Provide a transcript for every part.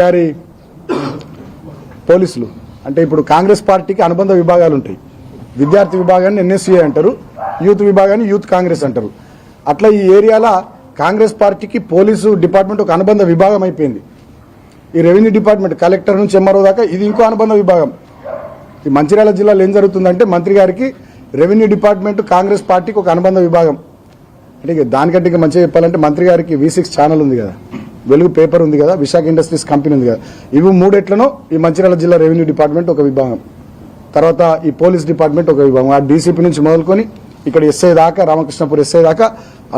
గారి పోలీసులు అంటే ఇప్పుడు కాంగ్రెస్ పార్టీకి అనుబంధ విభాగాలు ఉంటాయి. విద్యార్థి విభాగాన్ని ఎన్ఎస్సీఏ అంటారు, యూత్ విభాగాన్ని యూత్ కాంగ్రెస్ అంటారు. అట్లా ఈ ఏరియాలో కాంగ్రెస్ పార్టీకి పోలీసు డిపార్ట్మెంట్ ఒక అనుబంధ విభాగం అయిపోయింది. ఈ రెవెన్యూ డిపార్ట్మెంట్ కలెక్టర్ నుంచి ఎంఆర్ఓ దాకా ఇది ఇంకో అనుబంధ విభాగం. ఈ మంచిర్యాల జిల్లాలో ఏం జరుగుతుందంటే మంత్రి గారికి రెవెన్యూ డిపార్ట్మెంట్ కాంగ్రెస్ పార్టీకి ఒక అనుబంధ విభాగం. అంటే దానికంటే ఇంకా మంచిగా చెప్పాలంటే మంత్రి గారికి V6 ఛానల్ ఉంది కదా, వెలుగు పేపర్ ఉంది కదా, విశాఖ ఇండస్ట్రీస్ కంపెనీ ఉంది కదా, ఇవి మూడెట్లనో ఈ మంచిర్యాల జిల్లా రెవెన్యూ డిపార్ట్మెంట్ ఒక విభాగం, తర్వాత ఈ పోలీస్ డిపార్ట్మెంట్ ఒక విభాగం. ఆ డీసీపీ నుంచి మొదలుకొని ఇక్కడ ఎస్ఐ దాకా, రామకృష్ణపూర్ ఎస్ఐ దాకా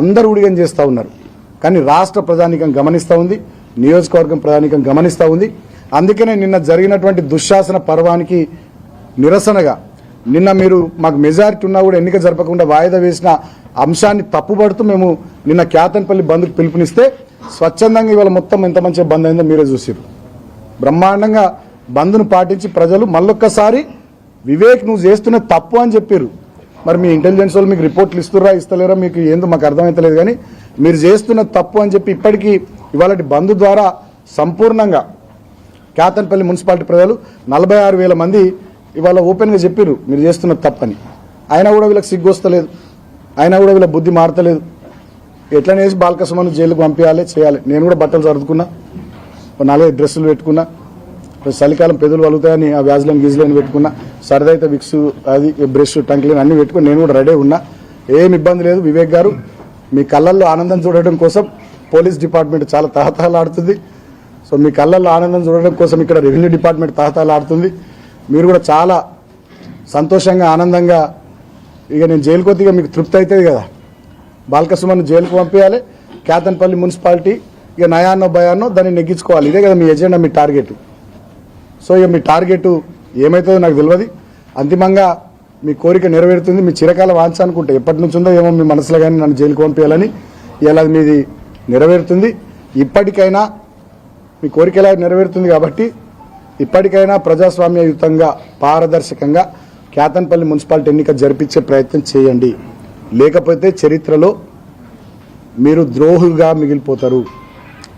అందరూ ఉడిగం చేస్తూ ఉన్నారు. కానీ రాష్ట్ర ప్రజానీకం గమనిస్తూ ఉంది, నియోజకవర్గం ప్రజానీకం గమనిస్తూ ఉంది. అందుకనే నిన్న జరిగినటువంటి దుశ్శాసన పర్వానికి నిరసనగా నిన్న మీరు మాకు మెజారిటీ ఉన్నా కూడా ఎన్నిక జరపకుండా వాయిదా వేసిన అంశాన్ని తప్పుపడుతూ మేము నిన్న క్యాతన్పల్లి బంద్కు పిలుపునిస్తే స్వచ్ఛందంగా ఇవాళ మొత్తం ఎంత మంచిగా బంద్ అయిందో మీరే చూసారు. బ్రహ్మాండంగా బంద్ను పాటించి ప్రజలు మళ్ళొక్కసారి వివేక్ నువ్వు చేస్తున్న తప్పు అని చెప్పారు. మరి మీ ఇంటెలిజెన్స్ వాళ్ళు మీకు రిపోర్ట్లు ఇస్తురా ఇస్తలేరా మీకు ఏందో మాకు అర్థమవుతలేదు. కానీ మీరు చేస్తున్న తప్పు అని చెప్పి ఇప్పటికీ ఇవాళ బంద్ ద్వారా సంపూర్ణంగా క్యాతన్పల్లి మున్సిపాలిటీ ప్రజలు 46,000 మంది ఇవాళ ఓపెన్గా చెప్పారు మీరు చేస్తున్న తప్పని. అయినా కూడా వీళ్ళకి సిగ్గు వస్తలేదు, అయినా కూడా వీళ్ళ బుద్ధి మారతలేదు. ఎట్లనేసి బాలకృష్ణను జైలుకు పంపించాలి చేయాలి. నేను కూడా బట్టలు సర్దుకున్నా, 4 డ్రెస్సులు పెట్టుకున్నా, చలికాలం పెదవులు వలుగుతాయని ఆ వ్యాజ్లను గీజులని పెట్టుకున్నా, సరదైతే విక్స్ అది బ్రష్ టంక్లీన్ అన్ని పెట్టుకుని నేను కూడా రెడీ ఉన్నా. ఏం ఇబ్బంది లేదు. వివేక్ గారు మీ కళ్ళల్లో ఆనందం చూడడం కోసం పోలీస్ డిపార్ట్మెంట్ చాలా తహతహలాడుతుంది. సో మీ కళ్ళల్లో ఆనందం చూడడం కోసం ఇక్కడ రెవెన్యూ డిపార్ట్మెంట్ తహతహలాడుతుంది. మీరు కూడా చాలా సంతోషంగా ఆనందంగా ఇక నేను జైలుకి వస్తే ఇక మీకు తృప్తి అవుతుంది కదా, బాలకృష్ణను జైలుకు పంపించాలి, క్యాతన్పల్లి మున్సిపాలిటీ ఇక నయాన్నో భయాన్నో దాన్ని నెగ్గించుకోవాలి. ఇదే కదా మీ ఎజెండా, మీ టార్గెట్. సో ఇక మీ టార్గెట్ ఏమవుతుందో నాకు తెలియదు. అంతిమంగా మీ కోరిక నెరవేరుతుంది. మీ చిరకాల వాంఛ అనుకుంటే ఎప్పటి నుంచి ఉందో ఏమో మీ మనసులో కానీ నన్ను జైలుకు పంపించాలని, ఇలా మీది నెరవేరుతుంది. ఇప్పటికైనా మీ కోరిక ఎలా నెరవేరుతుంది కాబట్టి ఇప్పటికైనా ప్రజాస్వామ్యయుతంగా పారదర్శకంగా క్యాతన్పల్లి మున్సిపాలిటీ ఎన్నిక జరిపించే ప్రయత్నం చేయండి. లేకపోతే చరిత్రలో మీరు ద్రోహుగా మిగిలిపోతారు.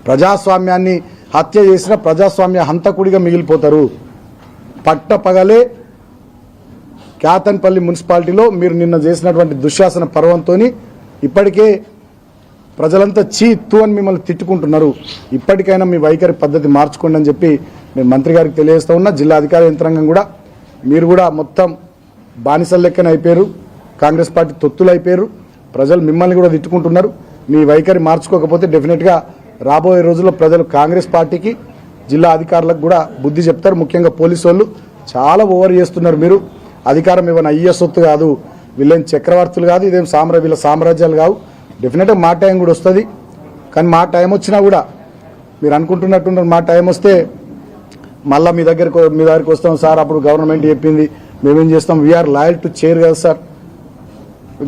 ప్రజాస్వామ్యాన్ని హత్య చేసిన ప్రజాస్వామ్య హంతకుడిగా మిగిలిపోతారు. పట్టపగలే క్యాతన్పల్లి మున్సిపాలిటీలో మీరు నిన్న చేసినటువంటి దుశ్శాసన పర్వంతో ఇప్పటికే ప్రజలంతా చీత్తు అని మిమ్మల్ని తిట్టుకుంటున్నారు. ఇప్పటికైనా మీ వైఖరి పద్ధతి మార్చుకోండి అని చెప్పి నేను మంత్రి గారికి తెలియజేస్తా ఉన్నా. జిల్లా అధికార యంత్రాంగం కూడా మీరు కూడా మొత్తం బానిసల లెక్కన అయిపోయారు, కాంగ్రెస్ పార్టీ తొత్తులు అయిపోయారు. ప్రజలు మిమ్మల్ని కూడా తిట్టుకుంటున్నారు. మీ వైఖరి మార్చుకోకపోతే డెఫినెట్గా రాబోయే రోజుల్లో ప్రజలు కాంగ్రెస్ పార్టీకి, జిల్లా అధికారులకు కూడా బుద్ధి చెప్తారు. ముఖ్యంగా పోలీసు వాళ్ళు చాలా ఓవర్ చేస్తున్నారు. మీరు అధికారం ఇవ్వని అయ్యే సొత్తు కాదు, వీళ్ళేం చక్రవర్తులు కాదు, ఇదేం వీళ్ళ సామ్రాజ్యాలు కావు. డెఫినెట్గా మా టైం కూడా వస్తుంది. కానీ మా టైం వచ్చినా కూడా మీరు అనుకుంటున్నట్టున్నారు మా టైం వస్తే మళ్ళీ మీ దగ్గరికి వస్తాం సార్, అప్పుడు గవర్నమెంట్ చెప్పింది మేమేం చేస్తాం, వీఆర్ లాయల్ టు చైర్ కదా సార్,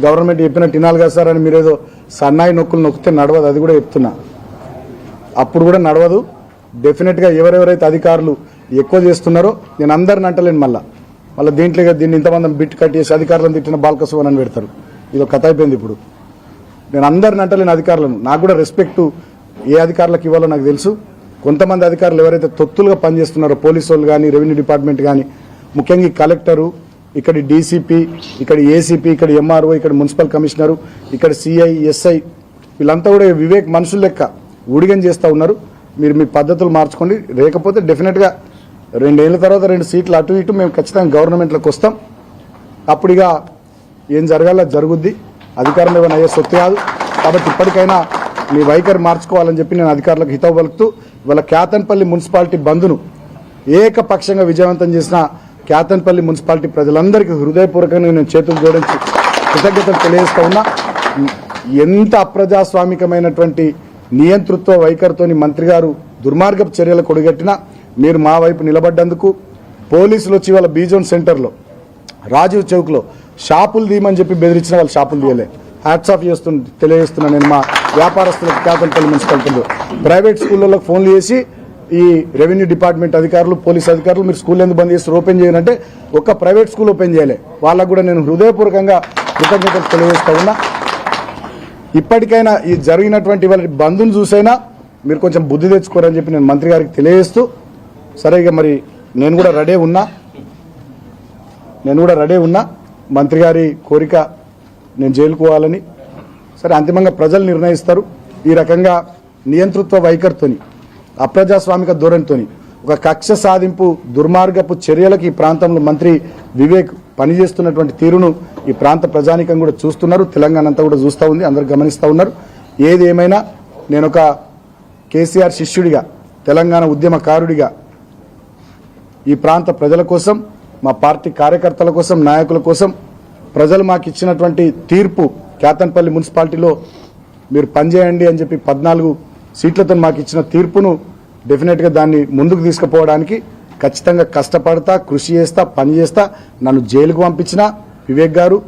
గవర్నమెంట్ చెప్పినట్టు వినాలి కదా సార్ అని మీరు ఏదో సన్నాయి నొక్కులు నొక్కితే నడవదు. అది కూడా చెప్తున్నా, అప్పుడు కూడా నడవదు. డెఫినెట్గా ఎవరెవరైతే అధికారులు ఎక్కువ చేస్తున్నారో నేను అందరిని అంటలేను. మళ్ళీ దీన్ని ఇంతమంది బిట్ కట్ చేసి అధికారులను తిట్టిన బాలకృష్ణ అని పెడతారు. ఇదో కథ అయిపోయింది. ఇప్పుడు నేను అందరిని అంటలేను అధికారులను. నాకు కూడా రెస్పెక్ట్ ఏ అధికారులకు ఇవ్వాలో నాకు తెలుసు. కొంతమంది అధికారులు ఎవరైతే తొత్తులుగా పనిచేస్తున్నారో పోలీసు వాళ్ళు కానీ, రెవెన్యూ డిపార్ట్మెంట్ కానీ, ముఖ్యంగా కలెక్టరు, ఇక్కడ డీసీపీ, ఇక్కడ ఏసీపీ, ఇక్కడ ఎంఆర్ఓ, ఇక్కడ మున్సిపల్ కమిషనరు, ఇక్కడ సిఐ, ఎస్ఐ, వీళ్ళంతా కూడా వివేక్ మనుషుల లెక్క ఊడిగం చేస్తూ ఉన్నారు. మీరు మీ పద్ధతులు మార్చుకోండి. లేకపోతే డెఫినెట్గా 2 ఏళ్ల తర్వాత 2 సీట్లు అటు ఇటు మేము ఖచ్చితంగా గవర్నమెంట్లోకి వస్తాం. అప్పుడు ఇక ఏం జరగాలో జరుగుద్ది. అధికారం ఏమైనా అయ్యే సొత్తు కాదు. కాబట్టి ఇప్పటికైనా మీ వైఖరి మార్చుకోవాలని చెప్పి నేను అధికారులకు హితవు పలుకుతూ ఇవాళ క్యాతన్పల్లి మున్సిపాలిటీ బంద్ను ఏకపక్షంగా విజయవంతం చేసిన క్యాతన్పల్లి మున్సిపాలిటీ ప్రజలందరికీ హృదయపూర్వకంగా నేను చేతులు జోడించి కృతజ్ఞతలు తెలియజేస్తా ఉన్నా. ఎంత అప్రజాస్వామికమైనటువంటి నియంతృత్వ వైఖరితోని మంత్రి గారు దుర్మార్గపు చర్యలకు ఒడిగట్టినా మీరు మా వైపు నిలబడ్డందుకు, పోలీసులు వచ్చి వాళ్ళ బీజోన్ సెంటర్లో రాజీవ్ చౌక్లో షాపులు తీయమని చెప్పి బెదిరించిన వాళ్ళు షాపులు తీయలే. హ్యాట్స్ ఆఫ్ తెలియజేస్తున్నా నేను మా వ్యాపారస్తులకు. క్యాతన్పల్లి మున్సిపాలిటీలో ప్రైవేట్ స్కూళ్ళలో ఫోన్లు చేసి ఈ రెవెన్యూ డిపార్ట్మెంట్ అధికారులు, పోలీస్ అధికారులు మీరు స్కూల్ ఎందుకు బంద్ చేస్తారు, ఓపెన్ చేయాలంటే ఒక్క ప్రైవేట్ స్కూల్ ఓపెన్ చేయలే. వాళ్ళకు కూడా నేను హృదయపూర్వకంగా కృతజ్ఞతలు తెలియజేస్తా ఉన్నా. ఇప్పటికైనా ఈ జరిగినటువంటి వాళ్ళ బంద్ను చూసైనా మీరు కొంచెం బుద్ధి తెచ్చుకోరని చెప్పి నేను మంత్రి గారికి తెలియజేస్తూ, సరే ఇక మరి నేను కూడా రెడీ ఉన్నా మంత్రి గారి కోరిక నేను జైలుకు పోవాలని. సరే అంతిమంగా ప్రజలు నిర్ణయిస్తారు. ఈ రకంగా నియంతృత్వ వైఖరితోని, అప్రజాస్వామిక ధోరణితోని, ఒక కక్ష సాధింపు దుర్మార్గపు చర్యలకు ఈ ప్రాంతంలో మంత్రి వివేక్ పనిచేస్తున్నటువంటి తీరును ఈ ప్రాంత ప్రజానికం కూడా చూస్తున్నారు. తెలంగాణ అంతా కూడా చూస్తూ ఉంది, అందరూ గమనిస్తూ ఉన్నారు. ఏది ఏమైనా నేను ఒక కేసీఆర్ శిష్యుడిగా, తెలంగాణ ఉద్యమకారుడిగా ఈ ప్రాంత ప్రజల కోసం, మా పార్టీ కార్యకర్తల కోసం, నాయకుల కోసం ప్రజలు మాకు ఇచ్చినటువంటి తీర్పు, కేతన్పల్లి మున్సిపాలిటీలో మీరు పనిచేయండి అని చెప్పి 14 సీట్లతో మాకు ఇచ్చిన తీర్పును డెఫినెట్గా దాన్ని ముందుకు తీసుకుపోవడానికి ఖచ్చితంగా కష్టపడతా, కృషి చేస్తా, పనిచేస్తా. నన్ను జైలుకు పంపించిన వివేక్ గారు,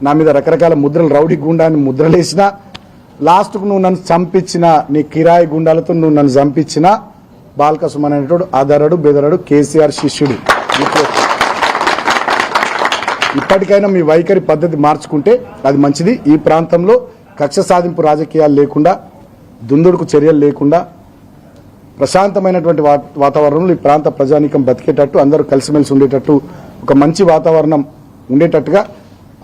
నా మీద రకరకాల ముద్రలు, రౌడీ గుండాన్ని ముద్రలేసిన, లాస్ట్కు నువ్వు నన్ను చంపించిన, నీ కిరాయి గుండాలతో నువ్వు నన్ను చంపించిన బాల్క సుమన్ అనేటోడు ఆధారాడు బెదరాడు కేసీఆర్ శిష్యుడు. ఇప్పటికైనా మీ వైఖరి పద్ధతి మార్చుకుంటే అది మంచిది. ఈ ప్రాంతంలో కక్ష సాధింపు రాజకీయాలు లేకుండా, దుందుడుకు చర్యలు లేకుండా ప్రశాంతమైనటువంటి వాతావరణంలో ఈ ప్రాంత ప్రజానీకం బతికేటట్టు, అందరూ కలిసిమెలిసి ఉండేటట్టు, ఒక మంచి వాతావరణం ఉండేటట్టుగా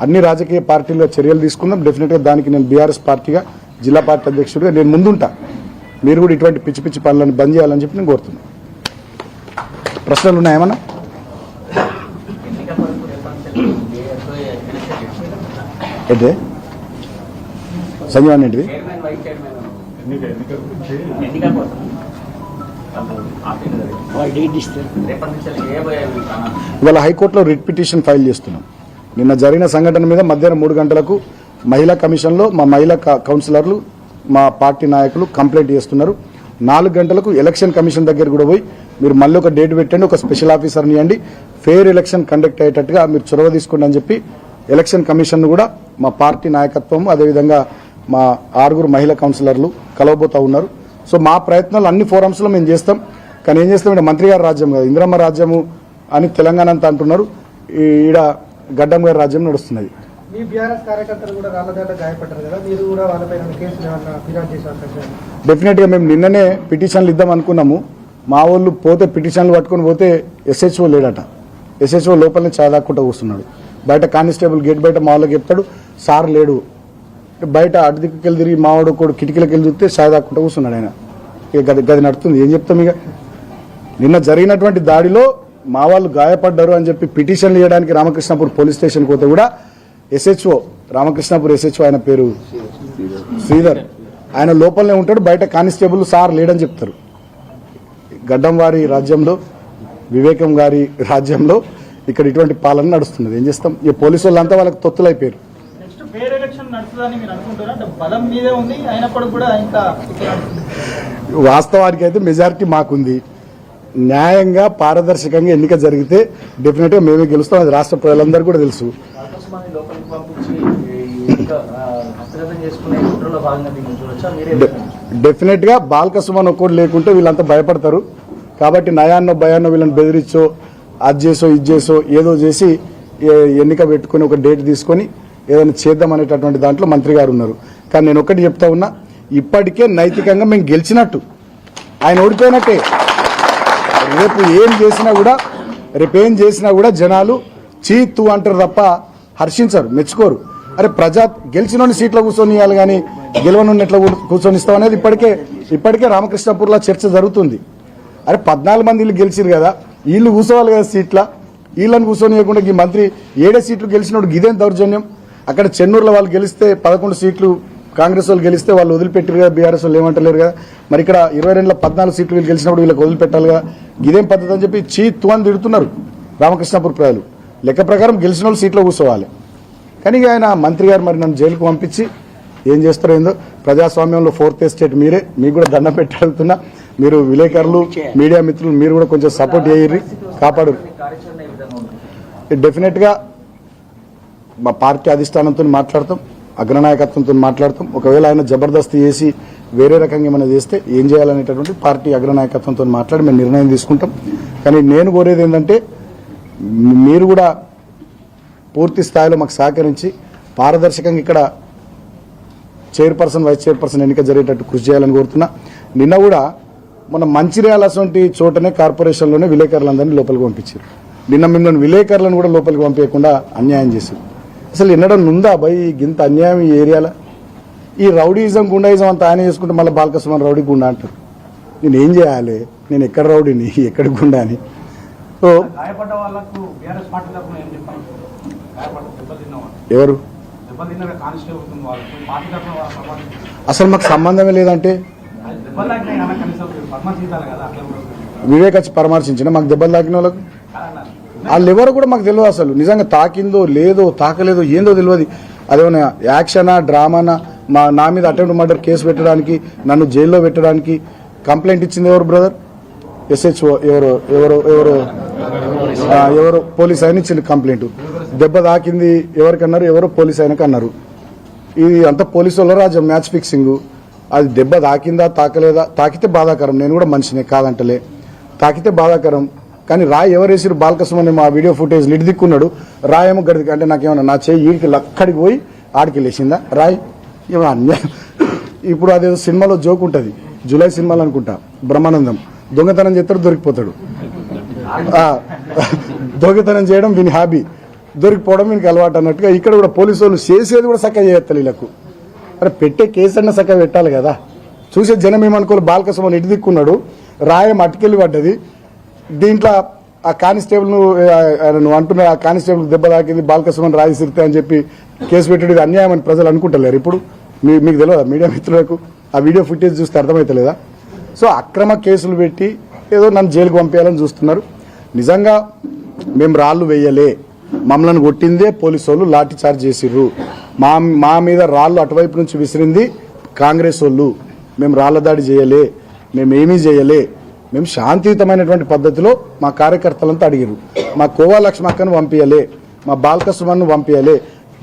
అన్ని రాజకీయ పార్టీలుగా చర్యలు తీసుకుందాం. డెఫినెట్గా దానికి నేను బీఆర్ఎస్ పార్టీగా, జిల్లా పార్టీ అధ్యక్షుడిగా నేను ముందుంటా. మీరు కూడా ఇటువంటి పిచ్చి పిచ్చి పనులను బంద్ చేయాలని చెప్పి నేను కోరుతున్నాను. ప్రశ్నలు ఉన్నాయేమన్నా? అయితే సంజీవన్ ఏంటిది? ఇవాళ హైకోర్టులో రిట్ పిటిషన్ ఫైల్ చేస్తున్నాం. నిన్న జరిగిన సంఘటన మీద మధ్యాహ్నం 3 గంటలకు మహిళా కమిషన్లో మా మహిళా కౌన్సిలర్లు, మా పార్టీ నాయకులు కంప్లైంట్ చేస్తున్నారు. 4 గంటలకు ఎలక్షన్ కమిషన్ దగ్గర కూడా పోయి మీరు మళ్ళీ ఒక డేట్ పెట్టండి, ఒక స్పెషల్ ఆఫీసర్ని ఇవ్వండి, ఫెయిర్ ఎలక్షన్ కండక్ట్ అయ్యేటట్టుగా మీరు చొరవ తీసుకోండి అని చెప్పి ఎలక్షన్ కమిషన్ కూడా మా పార్టీ నాయకత్వం, అదేవిధంగా మా 6 మహిళా కౌన్సిలర్లు కలవబోతా ఉన్నారు. సో మా ప్రయత్నాలు అన్ని ఫోరమ్స్లో మేము చేస్తాం. కానీ ఏం చేస్తాం, ఇక్కడ మంత్రి గారి రాజ్యం కదా, ఇందిరమ్మ రాజ్యము అని తెలంగాణ అంతా అంటున్నారు, ఈడ గడ్డం గారి రాజ్యం నడుస్తున్నది. మీ బీఆర్ఎస్ కార్యకర్తలు కూడా రాళ్లదాట గాయపడ్డారు కదా, మీరు కూడా వాళ్ళపై కేసులు ఫిర్యాదు చేసే అవకాశం? డెఫినెట్గా మేము నిన్ననే పిటిషన్లు ఇద్దాం అనుకున్నాము. మా వాళ్ళు పోతే పిటిషన్లు పట్టుకొని పోతే ఎస్హెచ్ఓ లేడట. ఎస్హెచ్ఓ లోపలనే చాదాక్కుంటూ కూర్చున్నాడు. బయట కానిస్టేబుల్ గేట్ బయట మా వాళ్ళకి చెప్తాడు, సార్ లేడు. బయట అటు దిక్కుకెళ్ళి తిరిగి మావాడు కూడా కిటికీలకు వెళ్ళి చూస్తే చాదాక్కుంటూ కూర్చున్నాడు ఆయన. ఇక గది నడుతుంది, ఏం చెప్తాం? ఇక నిన్న జరిగినటువంటి దాడిలో మా వాళ్ళు గాయపడ్డారు అని చెప్పి పిటిషన్లు ఇవ్వడానికి రామకృష్ణాపూర్ పోలీస్ స్టేషన్కి పోతే కూడా ఎస్హెచ్ఓ, రామకృష్ణాపూర్ ఎస్హెచ్ఓ, ఆయన పేరు శ్రీధర్, ఆయన లోపలనే ఉంటాడు. బయట కానిస్టేబుల్ సార్ లేడని చెప్తారు. గడ్డం వారి రాజ్యంలో, వివేకం గారి రాజ్యంలో ఇక్కడ ఇటువంటి పాలన నడుస్తున్నది. ఏం చేస్తాం? ఈ పోలీసు వాళ్ళంతా వాళ్ళకి తొత్తులైపోయారు. వాస్తవానికి అయితే మెజారిటీ మాకుంది. న్యాయంగా, పారదర్శకంగా ఎన్నిక జరిగితే డెఫినెట్గా మేమే గెలుస్తాం. అది రాష్ట్ర ప్రజలందరూ కూడా తెలుసు. డెఫినెట్గా బాల్క సుమన్ ఒక్కడు లేకుంటే వీళ్ళంతా భయపడతారు. కాబట్టి నయాన్నో భయాన్నో వీళ్ళని బెదిరించో, అది చేసో ఇది చేసో ఏదో చేసి ఎన్నిక పెట్టుకుని ఒక డేట్ తీసుకొని ఏదైనా చేద్దాం అనేటటువంటి దాంట్లో మంత్రి గారు ఉన్నారు. కానీ నేను ఒకటి చెప్తా ఉన్నా, ఇప్పటికే నైతికంగా మేము గెలిచినట్టు, ఆయన ఓడిపోయినట్టే. రేపు ఏం చేసినా కూడా జనాలు చీత్తు అంటారు తప్ప హర్షించరు, మెచ్చుకోరు. అరే గెలిచిన సీట్లో కూర్చొనియాలి కానీ గెలవనున్న ఎట్లా కూర్చొని ఇస్తాం అనేది ఇప్పటికే రామకృష్ణాపూర్లో చర్చ జరుగుతుంది. అరే 14 మంది వీళ్ళు గెలిచిరు కదా, వీళ్ళు కూర్చోవాలి కదా సీట్ల, వీళ్ళని కూర్చొనియకుండా ఈ మంత్రి 7 సీట్లు గెలిచినప్పుడు ఇదేం దౌర్జన్యం? అక్కడ చెన్నూరులో వాళ్ళు గెలిస్తే 11 సీట్లు కాంగ్రెస్ వాళ్ళు గెలిస్తే వాళ్ళు వదిలిపెట్టారు కదా, బీఆర్ఎస్ వాళ్ళు ఏమంటలేరు కదా. మరి ఇక్కడ 22లో 14 సీట్లు వీళ్ళు గెలిచినప్పుడు వీళ్ళకి వదిలిపెట్టాలి కదా, ఇదేం పద్ధతి అని చెప్పి చీత్తు అని తిడుతున్నారు రామకృష్ణాపూర్ ప్రజలు. లెక్క ప్రకారం గెలిచిన వాళ్ళు సీట్లో కూర్చోవాలి. కానీ ఆయన మంత్రి గారు మరి నన్ను జైలుకు పంపించి ఏం చేస్తారో ఏందో. ప్రజాస్వామ్యంలో 4th ఎస్టేట్ మీరే, మీకు కూడా దండం పెట్టి అడుగుతున్నా. మీరు విలేకరులు, మీడియా మిత్రులు మీరు కూడా కొంచెం సపోర్ట్ చేయర్రి, కాపాడు. డెఫినెట్గా మా పార్టీ అధిష్టానంతో మాట్లాడతాం, అగ్రనాయకత్వంతో మాట్లాడతాం. ఒకవేళ ఆయన జబర్దస్తీ చేసి వేరే రకంగా ఏమైనా చేస్తే ఏం చేయాలనేటటువంటి పార్టీ అగ్రనాయకత్వంతో మాట్లాడి మేము నిర్ణయం తీసుకుంటాం. కానీ నేను కోరేది ఏంటంటే మీరు కూడా పూర్తి స్థాయిలో మాకు సహకరించి పారదర్శకంగా ఇక్కడ చైర్పర్సన్, వైస్ చైర్పర్సన్ ఎన్నిక జరిగేటట్టు కృషి చేయాలని కోరుతున్నా. నిన్న కూడా మన మంచిర్యాల అసొంటి చోటనే కార్పొరేషన్లోనే విలేకరులందరినీ లోపలికి పంపించారు. నిన్న మిమ్మల్ని విలేకరులను కూడా లోపలికి పంపించకుండా అన్యాయం చేశారు. అసలు ఎన్నడూ ఉందా భయ్ గింత అన్యాయం ఈ ఏరియాలో? ఈ రౌడీయిజం గుండాయిజం అంతా ఆయన చేసుకుంటే మళ్ళీ బాలకృష్ణ రౌడీ గుండా అంటారు. నేను ఏం చేయాలి? నేను ఎక్కడ రౌడీని, ఎక్కడ గుండా అని. సో గాయపడ్డ వాళ్ళకు బీఆర్ఎస్ పార్టీ తరఫున ఏం చెప్పాలి? గాయపడ్డ దెబ్బతిన్న వాళ్ళు, ఎవరు దెబ్బతిన్న కానిస్టేబుల్ వాళ్ళకు పార్టీ తరఫున వాళ్ళ సమాధానం అసలు మాకు సంబంధమే లేదంటే దెబ్బలు తాకినాయి కదా, కనీసం పద్మజీతాలు కదా, అట్లా కూడా వివేక్ వచ్చి పరామర్శించిన మాకు దెబ్బలు తాకిన వాళ్ళకు కాదన్నారు. వాళ్ళు ఎవరు కూడా మాకు తెలియదు. అసలు నిజంగా తాకిందో లేదో తాకలేదో ఏందో తెలియదు. అదేమన్నా యాక్షనా డ్రామానా? నా మీద అటెంప్ట్ మర్డర్ కేసు పెట్టడానికి, నన్ను జైల్లో పెట్టడానికి కంప్లైంట్ ఇచ్చింది ఎవరు బ్రదర్? SHO ఎవరు ఎవరు ఎవరు ఎవరు పోలీస్ ఆయన ఇచ్చింది కంప్లైంట్. దెబ్బ తాకింది ఎవరికన్నారు? ఎవరో పోలీస్ ఆయనకు అన్నారు. ఇది అంతా పోలీసు వాళ్ళ రాజ్యం, మ్యాచ్ ఫిక్సింగ్. అది దెబ్బ తాకిందా తాకలేదా? తాకితే బాధాకరం, నేను కూడా మనిషినే కాదంటలే, తాకితే బాధాకరం. కానీ రాయి ఎవరు వేసిరు? బాలకృష్ణ మా వీడియో ఫుటేజ్ లిడి దిక్కున్నాడు, రాయేమో గడికి. అంటే నాకేమన్నా నా చేయి ఈడికి అక్కడికి పోయి ఆడికి లేచిందా రాయి? ఏమో అన్యాయం. ఇప్పుడు అదేదో సినిమాలో జోక్ ఉంటుంది, జూలై సినిమాలో అనుకుంటా, బ్రహ్మానందం దొంగతనం చేస్తాడు దొరికిపోతాడు. దొంగతనం చేయడం వీని హాబీ, దొరికిపోవడం వీనికి అలవాటు అన్నట్టుగా ఇక్కడ కూడా పోలీసు వాళ్ళు చేసేది కూడా చక్కగా చేస్తారు వీళ్ళకు. అరే పెట్టే కేసు అన్న చక్కగా పెట్టాలి కదా. చూసే జనం ఏమనుకోవాలి, బాలకృష్ణ ఇటు దిక్కున్నాడు, రాయం అటుకెళ్ళి పడ్డది. దీంట్లో ఆ కానిస్టేబుల్ నువ్వు అంటున్న ఆ కానిస్టేబుల్ దెబ్బ తాకింది, బాలకృష్ణ రాయి సిరితే అని చెప్పి కేసు పెట్టేది అన్యాయం అని ప్రజలు అనుకుంటలేరు. ఇప్పుడు మీకు తెలియదా మీడియా మిత్రులకు? ఆ వీడియో ఫుటేజ్ చూస్తే అర్థమవుతలేదా? సో అక్రమ కేసులు పెట్టి ఏదో నన్ను జైలుకు పంపేయాలని చూస్తున్నారు. నిజంగా మేము రాళ్ళు వేయలే, మమ్మల్ని కొట్టిందే పోలీసు వాళ్ళు, లాఠీ చార్జ్ చేసిర్రు. మా మీద రాళ్ళు అటువైపు నుంచి విసిరింది కాంగ్రెస్ వాళ్ళు. మేము రాళ్ల దాడి చేయలే, మేమేమీ చేయలే. మేము శాంతియుతమైనటువంటి పద్ధతిలో మా కార్యకర్తలంతా అడిగారు. మా కోవా లక్ష్మక్కను పంపించలే, మా బాలకృష్ణను పంపించలే,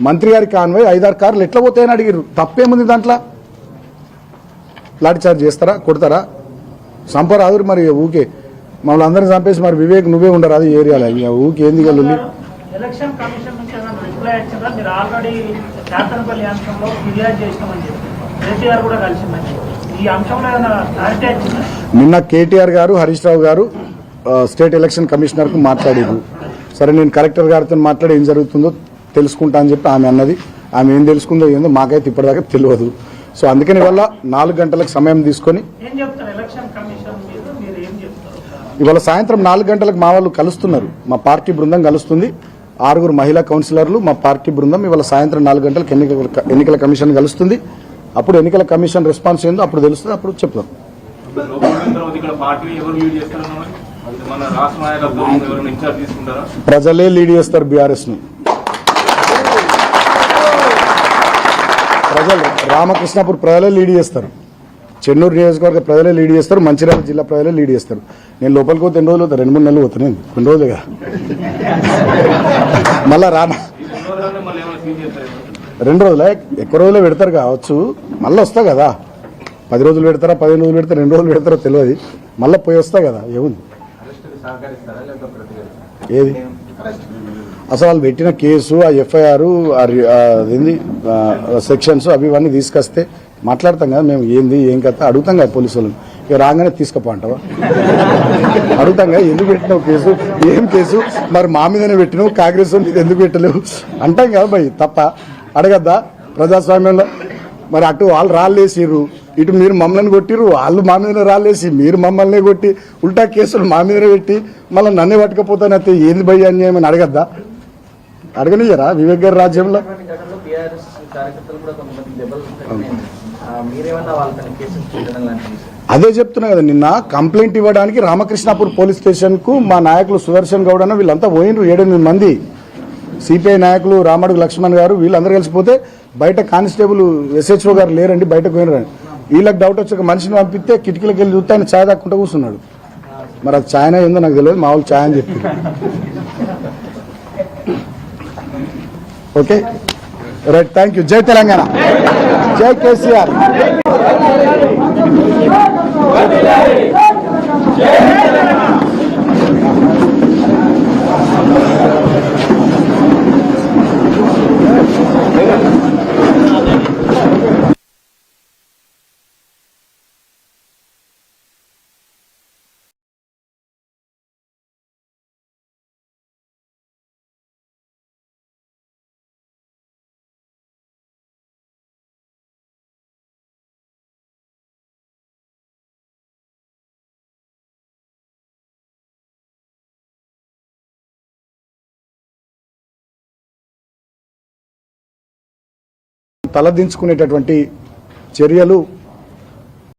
మంత్రి గారి కాన్వాయ్ 5-6 కార్లు ఎట్లా పోతాయని అడిగారు. తప్పేముంది దాంట్లో? లాఠీ చార్జ్ చేస్తారా, కొడతారా? సంపరాదురు మరి ఊకే మమ్మల్ని అందరిని చంపేసి మరి వివేక్ నువ్వే ఉండరాదు ఏరియాలో ఊకే ఏంది గల్లు? ఎలక్షన్ కమిషన్ నుంచి రిప్లై వచ్చిందా? మీరు ఆల్రెడీ శాసనపల్లి అంశంలో ఫిర్యాదు చేసినామని చెప్పి కేటీఆర్ కూడా కలిసిందని ఈ అంశంలో ఏమైనా క్లారిటీ వచ్చిందా? నిన్న కేటీఆర్ గారు, హరీష్ రావు గారు స్టేట్ ఎలక్షన్ కమిషనర్ కు మాట్లాడారు. సరే నేను కలెక్టర్ గారితో మాట్లాడి ఏం జరుగుతుందో తెలుసుకుంటా అని చెప్పి ఆమె అన్నది. ఆమె ఏం తెలుసుకుందో ఏందో మాకైతే ఇప్పటిదాకా తెలియదు. సో అందుకని వల్ల 4 గంటలకు సమయం తీసుకొని ఏం చెప్తారు ఎలక్షన్ కమిషన్ మీద మీరు ఏం చెప్తారు? ఇవాళ సాయంత్రం 4 గంటలకు మా వాళ్ళు కలుస్తున్నారు, మా పార్టీ బృందం కలుస్తుంది. 6 మహిళా కౌన్సిలర్లు మా పార్టీ బృందం ఇవాళ సాయంత్రం 4 గంటలకు ఎన్నికల కమిషన్ కలుస్తుంది. అప్పుడు ఎన్నికల కమిషన్ రెస్పాన్స్ ఏందో అప్పుడు తెలుస్తుంది, అప్పుడు చెప్తాం. ప్రజలే లీడ్ చేస్తారు బీఆర్ఎస్ ను. ప్రజలు రామకృష్ణాపూర్ ప్రజలే లీడ్ చేస్తారు, చెన్నూరు నియోజకవర్గ ప్రజలే లీడ్ చేస్తారు, మంచిర్యాల జిల్లా ప్రజలే లీడ్ చేస్తారు. నేను లోపలికి పోతే ఎన్ని రోజులు అవుతా? 2-3 నెలలు పోతాను. నేను కొన్ని రోజులుగా మళ్ళా రానా 2 రోజులే, ఎక్కువ రోజులే పెడతారు కావచ్చు. మళ్ళీ వస్తా కదా, 10 రోజులు పెడతారా, 15 రోజులు పెడతారా, 2 రోజులు పెడతారో తెలియదు. మళ్ళీ పోయి వస్తా కదా. ఏముంది ఏది అసలు వాళ్ళు పెట్టిన కేసు, ఆ FIR, అదేంది సెక్షన్స్ అవి ఇవన్నీ తీసుకొస్తే మాట్లాడతాం కదా మేము. ఏంది ఏం కథ అడుగుతాం కదా పోలీసు వాళ్ళని. ఇక రాగానే తీసుకుపో అంటావా? అడుగుతాం కదా, ఎందుకు పెట్టినావు కేసు, ఏం కేసు, మరి మా మీదనే పెట్టినావు, కాంగ్రెస్ మీద ఎందుకు పెట్టలేవు అంటాం కదా భయ్. తప్ప అడగద్దా ప్రజాస్వామ్యంలో? మరి అటు వాళ్ళు రాళ్ళేసిర్రు, ఇటు మీరు మమ్మల్ని కొట్టిర్రు, వాళ్ళు మా మీదనే రాళ్ళేసి మీరు మమ్మల్ని కొట్టి ఉల్టా కేసులు మా మీదనే పెట్టి మళ్ళీ నన్నే పట్టుకపోతానైతే ఏంది భయ్య అన్యాయం అని అడగద్దా? అడగనియ్యరా వివేక్ గారి రాజ్యంలో? అదే చెప్తున్నా కదా, నిన్న కంప్లైంట్ ఇవ్వడానికి రామకృష్ణాపూర్ పోలీస్ స్టేషన్ కు మా నాయకులు సుదర్శన్ గౌడ్ అన్న వీళ్ళంతా పోయినరు. 7-8 మంది సిపిఐ నాయకులు, రామడుగు లక్ష్మణ్ గారు వీళ్ళందరూ కలిసిపోతే బయట కానిస్టేబుల్ SHO గారు లేరండి, బయటకు పోయినరు. వీళ్ళకి డౌట్ వచ్చి ఒక మనిషిని పంపిస్తే కిటికీలకు వెళ్ళి చూస్తే ఆయన ఛాయ్ దాక్కుంటూ కూర్చున్నాడు. మరి అది ఛాయనా ఏందో నాకు తెలియదు, మా వాళ్ళు ఛాయ్ అని చెప్పి. Okay right, thank you. జై తెలంగాణ, జై కేసీఆర్. తలదించుకునేటటువంటి చర్యలు